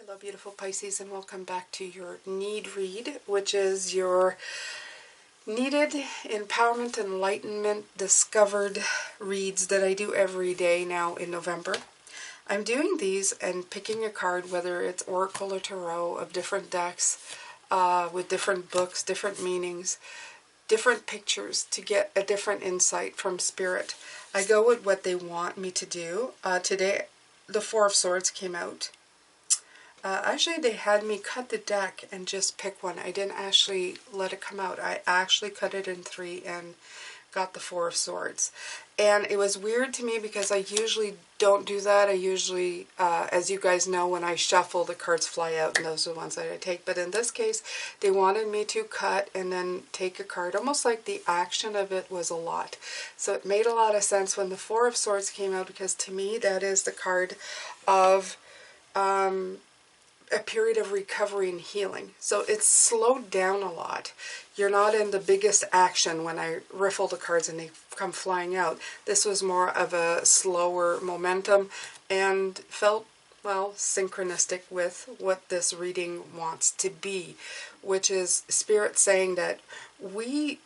Hello beautiful Pisces, and welcome back to your need read, which is your needed empowerment, enlightenment, discovered reads that I do every day now in November. I'm doing these and picking a card, whether it's Oracle or Tarot, of different decks with different books, different meanings, different pictures to get a different insight from Spirit. I go with what they want me to do. Today the Four of Swords came out. Actually, they had me cut the deck and just pick one. I didn't actually let it come out. I actually cut it in three and got the Four of Swords. And it was weird to me because I usually don't do that. I usually, as you guys know, when I shuffle, the cards fly out and those are the ones that I take. But in this case, they wanted me to cut and then take a card. Almost like the action of it was a lot. So it made a lot of sense when the Four of Swords came out, because to me that is the card of a period of recovery and healing. So it's slowed down a lot. You're not in the biggest action when I riffle the cards and they come flying out. This was more of a slower momentum and felt, well, synchronistic with what this reading wants to be, which is Spirit saying that we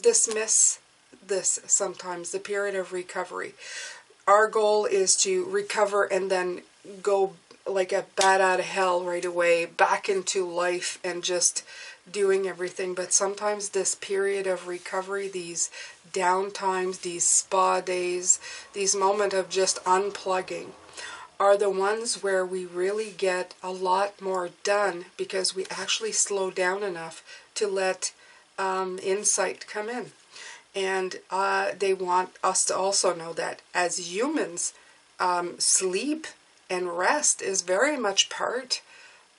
dismiss this sometimes, the period of recovery. Our goal is to recover and then go like a bat out of hell right away back into life and just doing everything. But sometimes this period of recovery, these downtimes, these spa days, these moments of just unplugging are the ones where we really get a lot more done, because we actually slow down enough to let insight come in. And they want us to also know that as humans, sleep and rest is very much part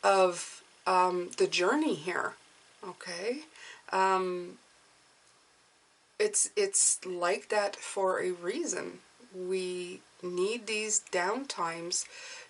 of the journey here. Okay, it's like that for a reason. We need these downtimes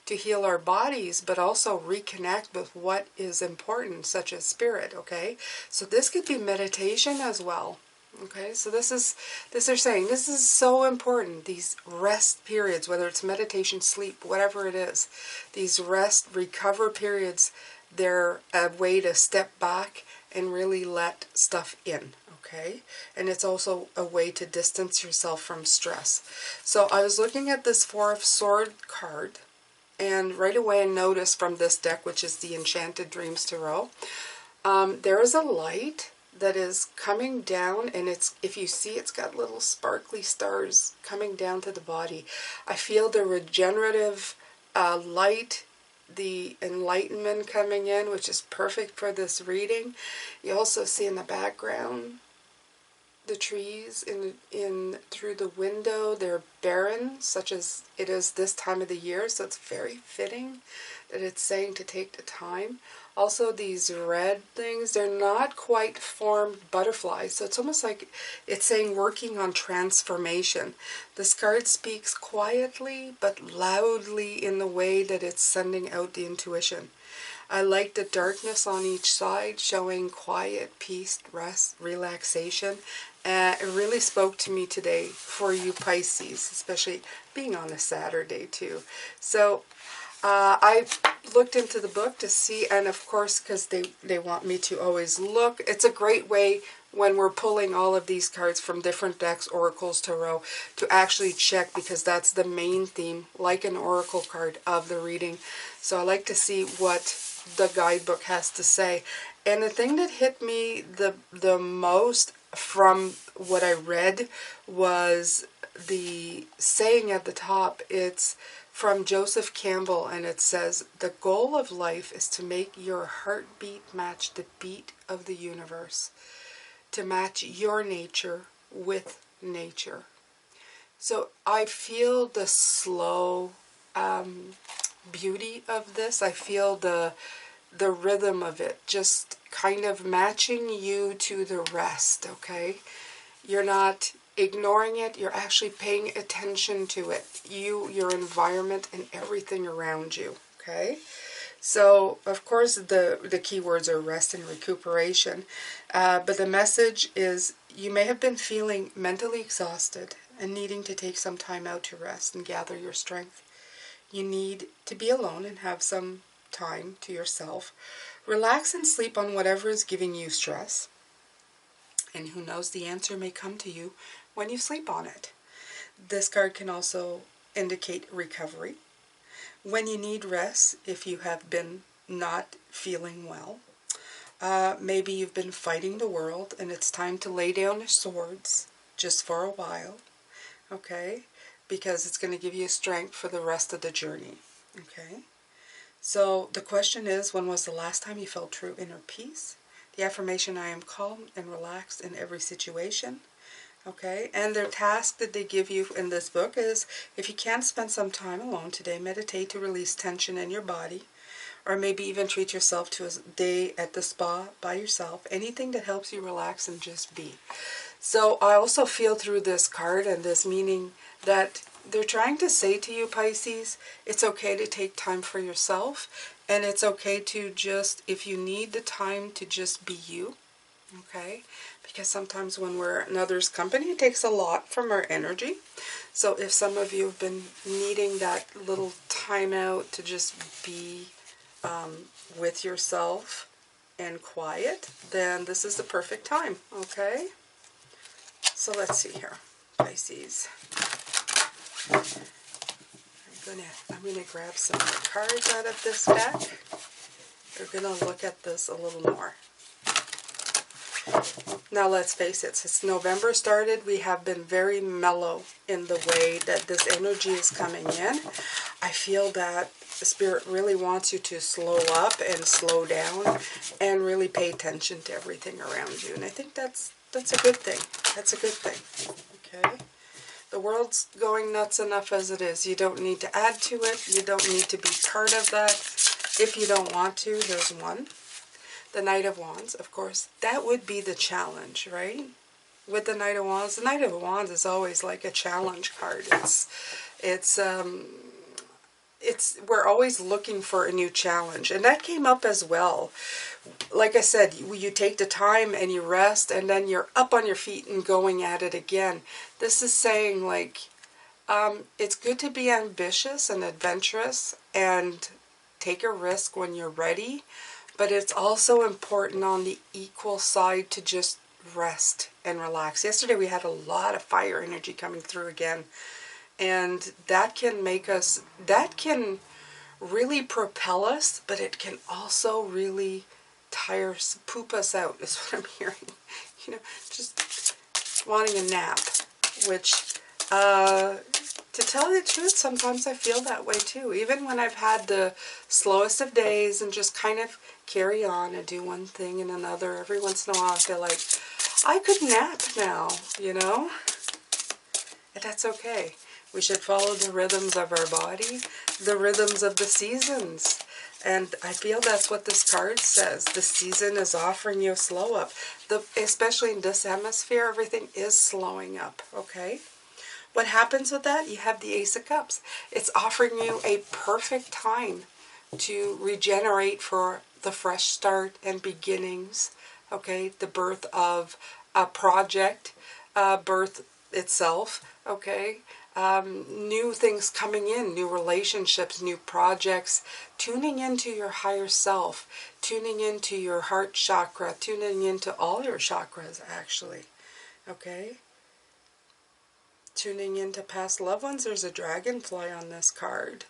to heal our bodies, but also reconnect with what is important, such as Spirit. Okay, so this could be meditation as well. Okay, so they're saying this is so important, these rest periods, whether it's meditation, sleep, whatever it is, these rest, recover periods, they're a way to step back and really let stuff in, okay? And it's also a way to distance yourself from stress. So I was looking at this Four of Swords card, and right away I noticed from this deck, which is the Enchanted Dreams Tarot, there is a light that is coming down, and it's, if you see, it's got little sparkly stars coming down to the body. I feel the regenerative light, the enlightenment coming in, which is perfect for this reading. You also see in the background the trees in through the window. They're barren, such as it is this time of the year, so it's very fitting that it's saying to take the time. Also, these red things, they're not quite formed butterflies, so it's almost like it's saying working on transformation. This card speaks quietly but loudly in the way that it's sending out the intuition. I like the darkness on each side, showing quiet, peace, rest, relaxation. It really spoke to me today for you Pisces, especially being on a Saturday too. So I looked into the book to see, and of course, because they want me to always look, it's a great way when we're pulling all of these cards from different decks, oracles, tarot, to actually check, because that's the main theme, like an oracle card of the reading. So I like to see what the guidebook has to say. And the thing that hit me the most from what I read was the saying at the top. It's from Joseph Campbell, and it says, "The goal of life is to make your heartbeat match the beat of the universe, to match your nature with nature." So I feel the slow beauty of this. I feel the rhythm of it, just kind of matching you to the rest, okay? You're not ignoring it, you're actually paying attention to it, your environment and everything around you, okay? So of course the key words are rest and recuperation, but the message is you may have been feeling mentally exhausted and needing to take some time out to rest and gather your strength. You need to be alone and have some time to yourself. Relax and sleep on whatever is giving you stress. And who knows, the answer may come to you when you sleep on it. This card can also indicate recovery. When you need rest, if you have been not feeling well, maybe you've been fighting the world and it's time to lay down the swords just for a while, okay? Because it's going to give you strength for the rest of the journey, okay? So the question is, when was the last time you felt true inner peace? The affirmation, I am calm and relaxed in every situation. Okay, and their task that they give you in this book is, if you can't spend some time alone today, meditate to release tension in your body, or maybe even treat yourself to a day at the spa by yourself. Anything that helps you relax and just be. So I also feel through this card and this meaning that they're trying to say to you, Pisces, it's okay to take time for yourself, and it's okay to just, if you need the time to just be you, okay? Because sometimes when we're in others' company, it takes a lot from our energy. So if some of you have been needing that little time out to just be with yourself and quiet, then this is the perfect time, okay? So let's see here, Pisces. I'm gonna grab some more cards out of this deck. We're gonna look at this a little more. Now let's face it, since November started, we have been very mellow in the way that this energy is coming in. I feel that the Spirit really wants you to slow up and slow down and really pay attention to everything around you. And I think that's a good thing. That's a good thing. Okay? The world's going nuts enough as it is. You don't need to add to it. You don't need to be part of that. If you don't want to, here's one. The Knight of Wands, of course, that would be the challenge, right? With the Knight of Wands is always like a challenge card. We're always looking for a new challenge, and that came up as well. Like I said, you take the time and you rest, and then you're up on your feet and going at it again. This is saying, like, it's good to be ambitious and adventurous and take a risk when you're ready. But it's also important on the equal side to just rest and relax. Yesterday we had a lot of fire energy coming through again. And that can make us, that can really propel us, but it can also really poop us out, is what I'm hearing. You know, just wanting a nap, which, to tell you the truth, sometimes I feel that way too. Even when I've had the slowest of days and just kind of carry on and do one thing and another, every once in a while I feel like I could nap now, you know? And that's okay. We should follow the rhythms of our body, the rhythms of the seasons. And I feel that's what this card says. The season is offering you a slow up. Especially in this hemisphere, everything is slowing up, okay? What happens with that? You have the Ace of Cups. It's offering you a perfect time to regenerate for the fresh start and beginnings, okay? The birth of a project, birth itself, okay? New things coming in, new relationships, new projects, tuning into your higher self, tuning into your heart chakra, tuning into all your chakras, actually, okay? Tuning into past loved ones. There's a dragonfly on this card.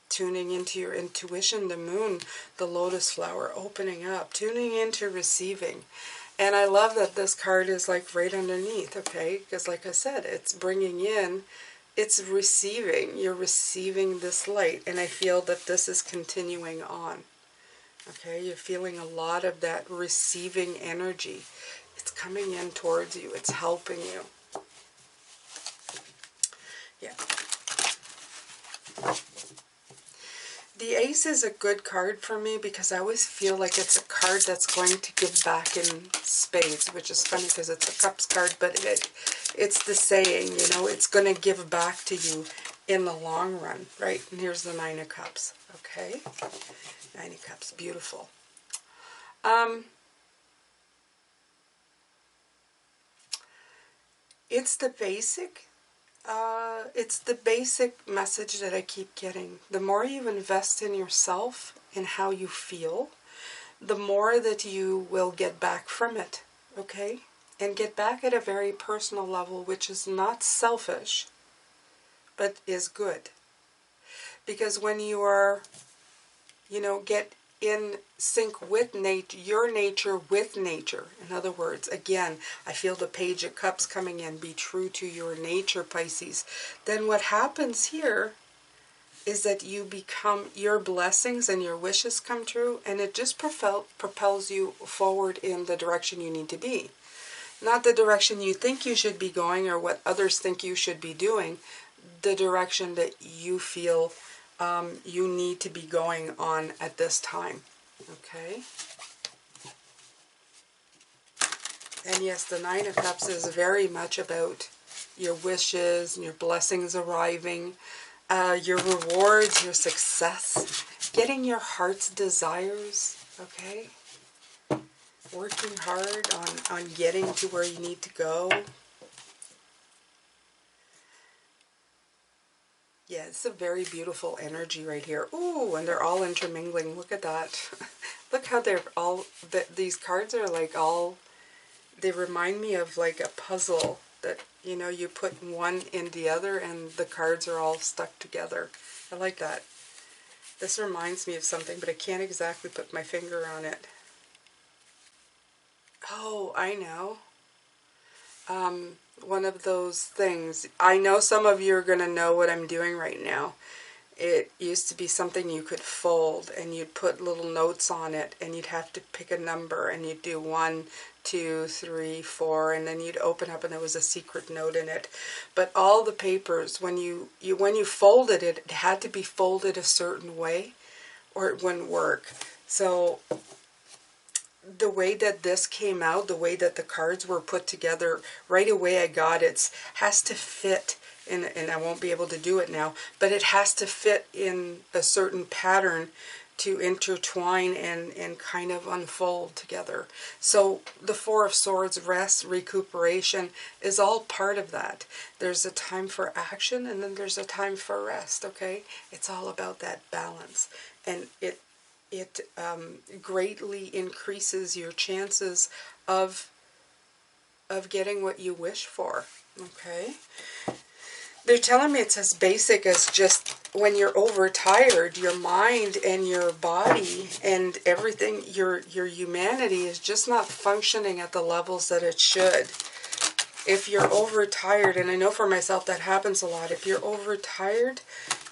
Tuning into your intuition, the moon, the lotus flower opening up, tuning into receiving. And I love that this card is like right underneath, okay? Because like I said, it's bringing in, it's receiving. You're receiving this light. And I feel that this is continuing on. Okay? You're feeling a lot of that receiving energy. It's coming in towards you. It's helping you. Yeah. The Ace is a good card for me because I always feel like it's a card that's going to give back in spades, which is funny because it's a Cups card, but it's the saying, you know, it's going to give back to you in the long run, right? And here's the Nine of Cups, okay? Nine of Cups, beautiful. It's the basic It's the basic message that I keep getting. The more you invest in yourself and how you feel, the more that you will get back from it, okay? And get back at a very personal level, which is not selfish, but is good. Because when you are, get in sync with your nature with nature. In other words, again, I feel the Page of Cups coming in. Be true to your nature, Pisces. Then what happens here is that you become, your blessings and your wishes come true, and it just propels you forward in the direction you need to be. Not the direction you think you should be going or what others think you should be doing, the direction that you feel you need to be going on at this time. Okay? And yes, the Nine of Cups is very much about your wishes and your blessings arriving, your rewards, your success, getting your heart's desires, okay? Working hard on getting to where you need to go. Yeah, it's a very beautiful energy right here. Ooh, and they're all intermingling. Look at that. Look how they're all, these cards are like all, they remind me of like a puzzle that, you put one in the other and the cards are all stuck together. I like that. This reminds me of something, but I can't exactly put my finger on it. Oh, I know. One of those things. I know some of you are going to know what I'm doing right now. It used to be something you could fold and you'd put little notes on it and you'd have to pick a number and you'd do 1, 2, 3, 4 and then you'd open up and there was a secret note in it. But all the papers, when you folded it, it had to be folded a certain way or it wouldn't work. So the way that this came out, the way that the cards were put together, right away I got it has to fit, and I won't be able to do it now, but it has to fit in a certain pattern to intertwine and kind of unfold together. So the Four of Swords, rest, recuperation, is all part of that. There's a time for action and then there's a time for rest, okay? It's all about that balance. And it greatly increases your chances of getting what you wish for, okay? They're telling me it's as basic as just when you're overtired, your mind and your body and everything, your humanity is just not functioning at the levels that it should. If you're overtired, and I know for myself that happens a lot, if you're overtired,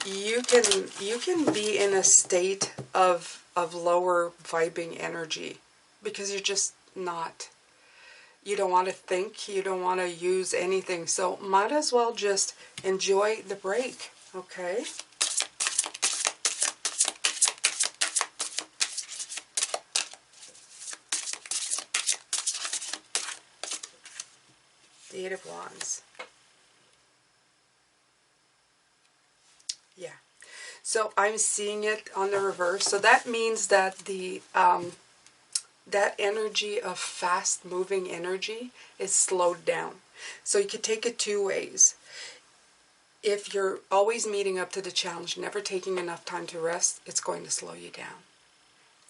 you can be in a state of lower vibing energy because you're just not. You don't want to think, you don't want to use anything, so might as well just enjoy the break, okay? The Eight of Wands. Yeah. So I'm seeing it on the reverse. So that means that the that energy of fast-moving energy is slowed down. So you could take it two ways. If you're always meeting up to the challenge, never taking enough time to rest, it's going to slow you down.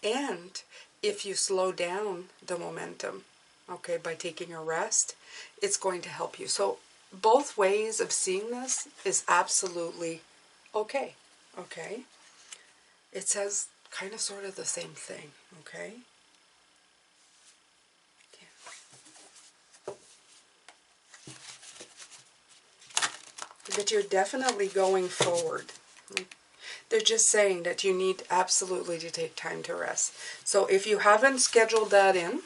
And if you slow down the momentum, okay, by taking a rest, it's going to help you. So both ways of seeing this is absolutely okay. Okay? It says kind of sort of the same thing, okay? But you're definitely going forward. They're just saying that you need absolutely to take time to rest. So if you haven't scheduled that in,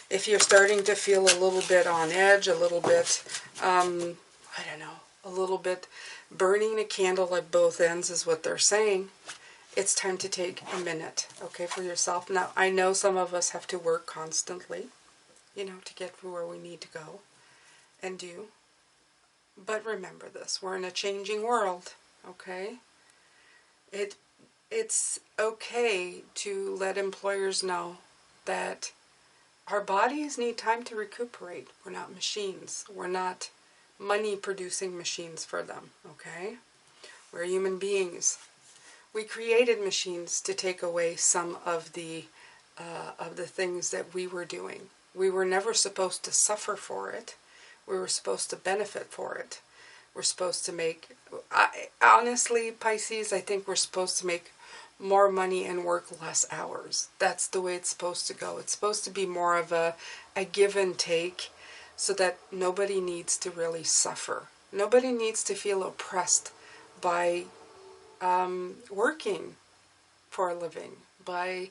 if you're starting to feel a little bit on edge, a little bit, I don't know, a little bit burning a candle at both ends is what they're saying, it's time to take a minute, okay, for yourself. Now, I know some of us have to work constantly, to get to where we need to go and do. But remember this, we're in a changing world, okay? It's okay to let employers know that our bodies need time to recuperate. We're not machines. We're not money-producing machines for them, okay? We're human beings. We created machines to take away some of the things that we were doing. We were never supposed to suffer for it. We were supposed to benefit for it. We're supposed to make, honestly, Pisces, I think we're supposed to make more money and work less hours. That's the way it's supposed to go. It's supposed to be more of a give and take, so that nobody needs to really suffer. Nobody needs to feel oppressed by working for a living, by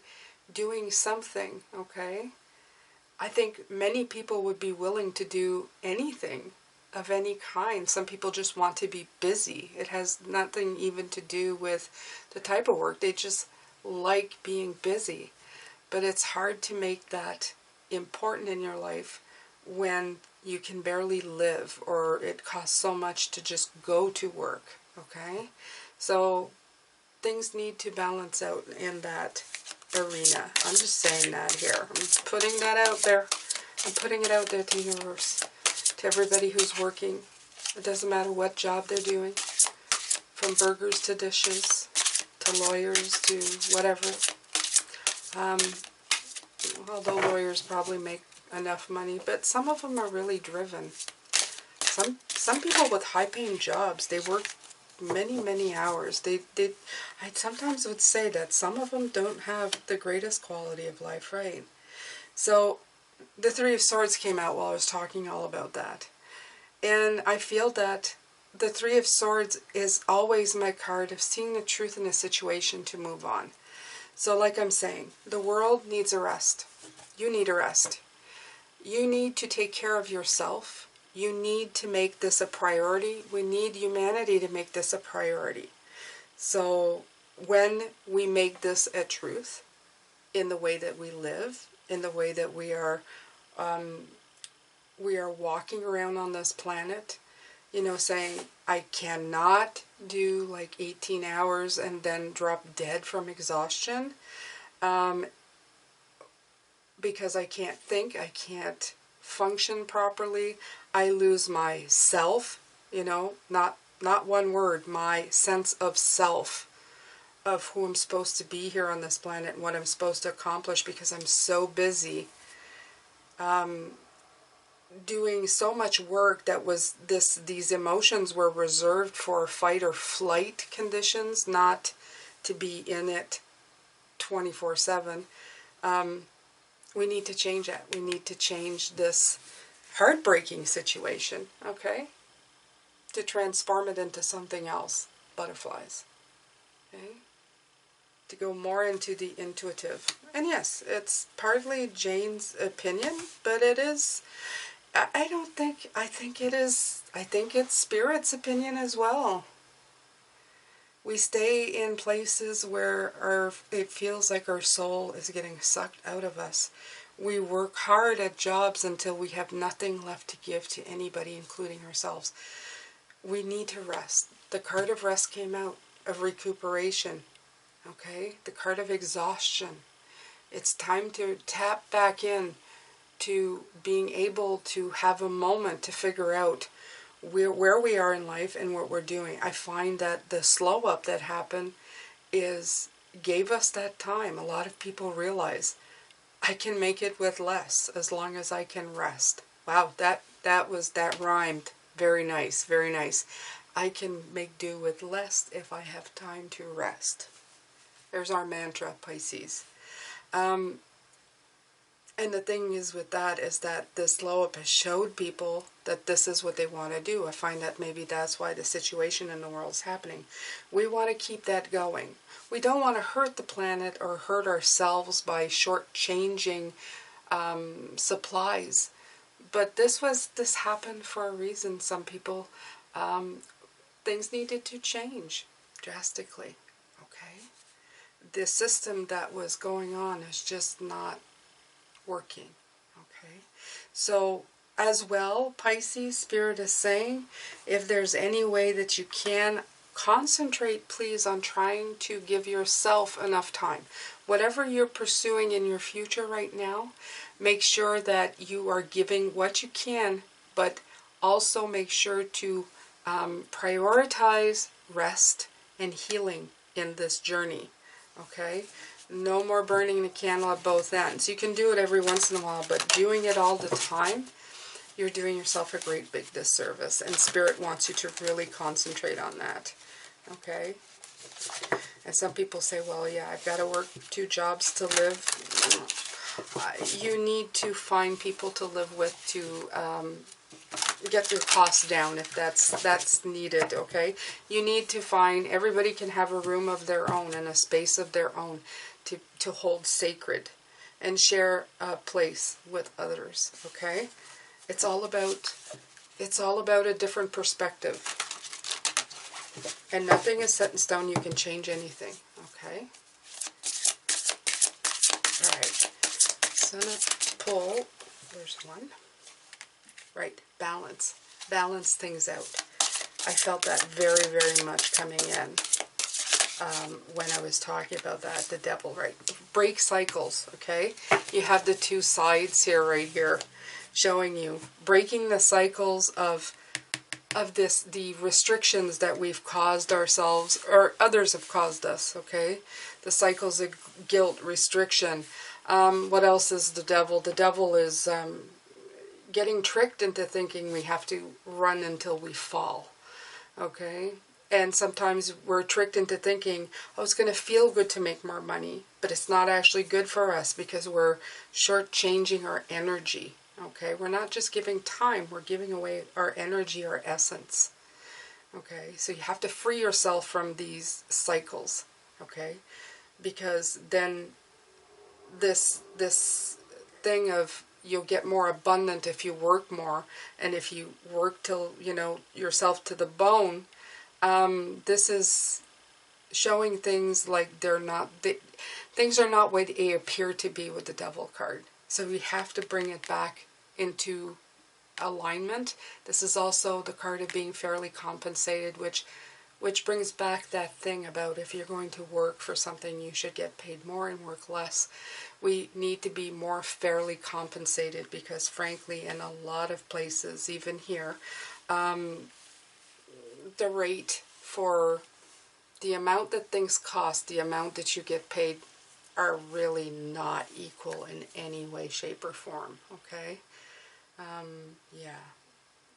doing something, okay? I think many people would be willing to do anything of any kind. Some people just want to be busy. It has nothing even to do with the type of work. They just like being busy. But it's hard to make that important in your life when you can barely live, or it costs so much to just go to work, okay? So things need to balance out in that arena. I'm just saying that here. I'm putting that out there. I'm putting it out there to the universe, to everybody who's working. It doesn't matter what job they're doing, from burgers to dishes, to lawyers, to whatever. Although lawyers probably make enough money, but some of them are really driven. Some people with high-paying jobs, they work many hours. I sometimes would say that some of them don't have the greatest quality of life, right? So the Three of Swords came out while I was talking all about that. And I feel that the Three of Swords is always my card of seeing the truth in a situation to move on. So like I'm saying, the world needs a rest. You need a rest. You need to take care of yourself. You need to make this a priority. We need humanity to make this a priority. So when we make this a truth in the way that we live, in the way that we are walking around on this planet, saying, I cannot do like 18 hours and then drop dead from exhaustion, because I can't think, I can't function properly, I lose myself, not one word, my sense of self, of who I'm supposed to be here on this planet and what I'm supposed to accomplish, because I'm so busy doing so much work that was these emotions were reserved for fight or flight conditions, not to be in it 24/7. We need to change that. We need to change this heartbreaking situation, okay? To transform it into something else. Butterflies. Okay? To go more into the intuitive. And yes, it's partly Jane's opinion, but it is, I think it's Spirit's opinion as well. We stay in places where it feels like our soul is getting sucked out of us. We work hard at jobs until we have nothing left to give to anybody, including ourselves. We need to rest. The card of rest came out, of recuperation. Okay? The card of exhaustion. It's time to tap back in to being able to have a moment to figure out where we are in life and what we're doing. I find that the slow up that happened gave us that time. A lot of people realize I can make it with less as long as I can rest. Wow, that rhymed. Very nice, very nice. I can make do with less if I have time to rest. There's our mantra, Pisces. And the thing is with that is that this slow up has showed people that this is what they want to do. I find that maybe that's why the situation in the world is happening. We want to keep that going. We don't want to hurt the planet or hurt ourselves by shortchanging supplies. But this happened for a reason. Some people, things needed to change drastically. Okay? The system that was going on is just not working. Okay? So, as well, Pisces, Spirit is saying, if there's any way that you can, concentrate, please, on trying to give yourself enough time. Whatever you're pursuing in your future right now, make sure that you are giving what you can, but Also make sure to prioritize rest and healing in this journey, okay? No more burning the candle at both ends. You can do it every once in a while, but doing it all the time, you're doing yourself a great big disservice, and Spirit wants you to really concentrate on that, okay? And some people say, well, yeah, I've got to work 2 jobs to live. You need to find people to live with to get your costs down if that's needed, okay? You need to find, everybody can have a room of their own and a space of their own to hold sacred and share a place with others, okay? It's all about a different perspective. And nothing is set in stone. You can change anything, okay? All right. So I'm going to pull, there's one. Right, balance. Balance things out. I felt that very, very much coming in when I was talking about that, the devil, right? Break cycles, okay? You have the 2 sides here, right here, showing you breaking the cycles of this, the restrictions that we've caused ourselves, or others have caused us, okay? The cycles of guilt, restriction. What else is the devil? The devil is getting tricked into thinking we have to run until we fall, okay? And sometimes we're tricked into thinking, oh, it's going to feel good to make more money, but it's not actually good for us because we're shortchanging our energy, okay? We're not just giving time, we're giving away our energy, our essence, okay? So you have to free yourself from these cycles, okay? Because then this thing of you'll get more abundant if you work more, and if you work till, you know, yourself to the bone, this is showing things like they're not, things are not what they appear to be with the devil card. So we have to bring it back into alignment. This is also the card of being fairly compensated, which brings back that thing about if you're going to work for something, you should get paid more and work less. We need to be more fairly compensated because, frankly, in a lot of places, even here, the rate for the amount that things cost, the amount that you get paid, are really not equal in any way, shape, or form, okay? Yeah.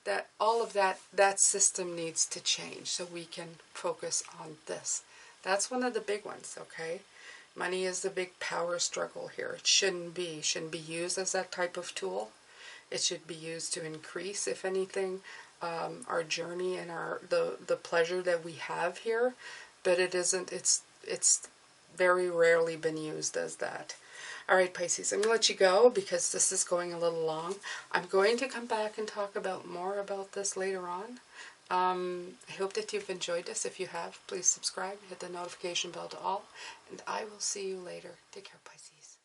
That all of that system needs to change so we can focus on this. That's one of the big ones, okay? Money is the big power struggle here. It shouldn't be used as that type of tool. It should be used to increase, if anything, our journey and the pleasure that we have here. But it isn't. It's very rarely been used as that. All right, Pisces, I'm going to let you go because this is going a little long. I'm going to come back and talk about more about this later on. I hope that you've enjoyed this. If you have, please subscribe, hit the notification bell to all, and I will see you later. Take care, Pisces.